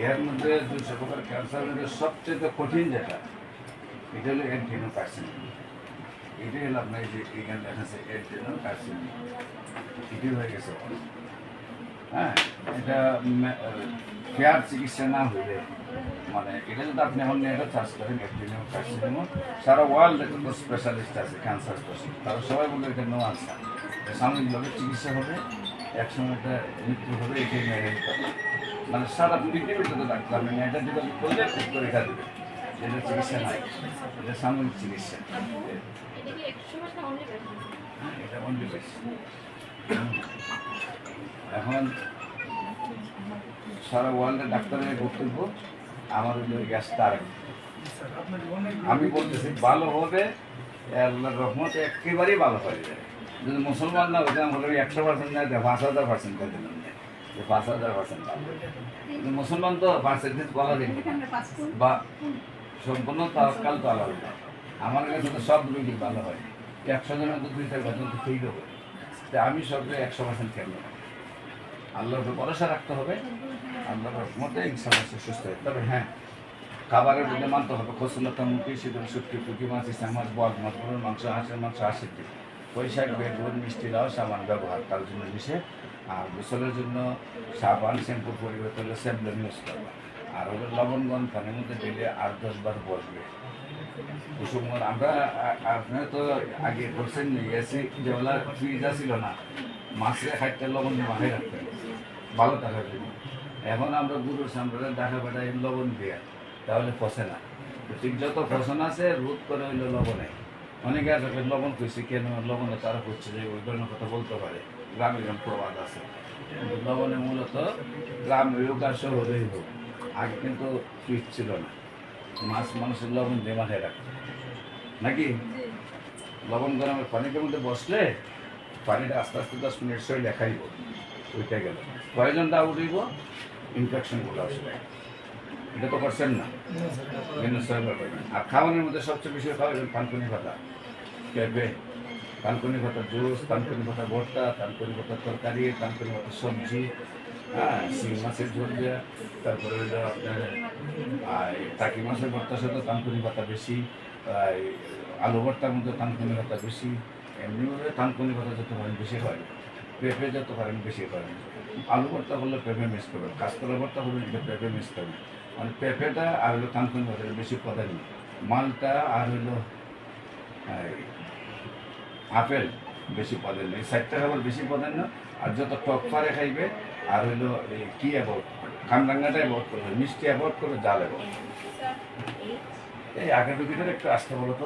এর মধ্যে 200 প্রকার ক্যান্সারের সবচেয়ে কঠিন যেটা, এটা হলো অ্যাডেনোকার্সিনোমা। এটাই হলো আপনার যে এখানে দেখা যাচ্ছে অ্যাডেনোকার্সিনোমা, এটি হয়ে গেছে। হ্যাঁ, এটা ফেয়ার চিকিৎসা না হইলে, মানে এটা যদি আপনি এখন এটা চার্জ করেন অ্যাডেনোকার্সিনোমা, সারা ওয়ার্ল্ডে যত স্পেশালিস্ট আছে ক্যান্সার স্পেশালিস্ট, তারা সবাই বলে এটা নো আনসার, সাময়িকভাবে চিকিৎসা হবে, একসময় এটা মৃত্যু হবে, এটাই মেরে দিতে হবে। মানে সারা পৃথিবীতে তো ডাক্তার নেই, এটা যদি করলে উত্তর রেখা দেবে, এটা চিকিৎসা নাই, এটা সাময়িক চিকিৎসা। এটা অনলি বেশ। এখন সারা ওয়ার্ল্ডের ডাক্তারের বক্তব্য, আমার ওই গ্যাসটা আর আমি বলতেছি ভালো হবে, আল্লাহর রহমতে একেবারেই ভালো হয়ে যাবে। যদি মুসলমান না হইতাম হলে 100% না, 5000% দিলাম, যে 5000% কিন্তু মুসলমান তো পার্সেন্টেজ বলা যায় বা সম্পূর্ণ তাওয়াক্কাল তো আলাদা। আমার কাছে তো সব রোগী ভালো হয়, 100 জনের তো 2-4% তো ফেল হবে। তাই আমি সবগুলো 100% খেলব না, আল্লাহর উপর ভরসা রাখতে হবে, আল্লাহর রহমতে ইনশাআল্লাহ সুস্থ হবে। তবে হ্যাঁ, খাবারের মধ্যে মানতে হবে খসুলতা মুখী, শীতল শুটকি, পুঁটি মাছ, ইসা মাছ, বদ মাছ, গরুর মাংস, হাঁসের মাংস, হাঁসের ডিম, পৈশাক, বেগুন, মিষ্টি লাউ সাবান ব্যবহার তার জন্য নিষেধ। আর গোসলের জন্য সাবান শ্যাম্পুর পরিবর্তে হলে স্যাভলন ইউজ করবে। আর হলো লবণগণ পানির মধ্যে দিলে 8-10 বার বসবে কুসুম। আমরা আপনারা তো আগে করছেন এসি যেগুলা ফ্রিজ ছিল না, মাছের খাইতে লবণ মাথায় রাখতেন ভালো থাকার জন্য। এখন আমরা গুরুর সামনে দেখা পাঠাই লবণ দিয়ে, তাহলে ফসে না। ঠিক যত ফসন আছে রোধ করে হইলো লবণে। অনেকে আছে লবণ খুঁজছে কেন, লবণে তারা খুঁজছে যে ওই ধরনের কথা বলতে পারে, গ্রামে গ্রাম প্রবাদ আছে। কিন্তু লবণে মূলত গ্রামে হোক আর শহরেই হোক, আগে কিন্তু ফ্রিজ ছিল না, মাছ মানুষের লবণ দিয়ে মাথায় রাখতো নাকি। লবণ গরমের পানিটার মধ্যে বসলে পানিটা আস্তে আস্তে 10 মিনিট শরীরে খাইব, ওইটা গেল প্রয়োজনটা উঠিব, ইনফেকশনগুলো আসবে। এটা তো করছেন না, আর খাওয়ানোর মধ্যে সবচেয়ে বেশি খাওয়াবেন কানকুনি পাতা, পেঁপে, কানকুনি পাতার জুস, কানকুনি পাতা ভর্তা, কানকুনি পাতার তরকারি, কানকুনি পাতার সবজি, হ্যাঁ, শিং মাছের ঝোল দেওয়া, তারপরে হলো আপনার টাকি মাছের ভর্তার সাথে কানকুনি পাতা বেশি, আলু ভর্তার মধ্যে কানকুনি পাতা বেশি। এমনিভাবে কানকুনি পাতা যত পারেন বেশি হয়, পেঁপে যত পারেন বেশি করেন। আলু ভর্তা করলে পেঁপে মিস করবেন, কাঁচকলা ভর্তা করবেন পেঁপে মিস করবেন। মানে পেঁপেটা আর হলো কানকুনি পাতা বেশি প্রাধান্য, মালটা আর হলো আপেল বেশি প্রাধান্য, এই 4টা খাবার বেশি প্রাধান্য। আর যত টক পারে খাইবে, আর হইলো কি অ্যাভয়েড, কামরাঙ্গাটা অ্যাভয়েড করবে, মিষ্টি অ্যাভয়েড করবে, জাল অ্যাভয়েড। এই আগের ভিতরে একটু আসতে বলো তো।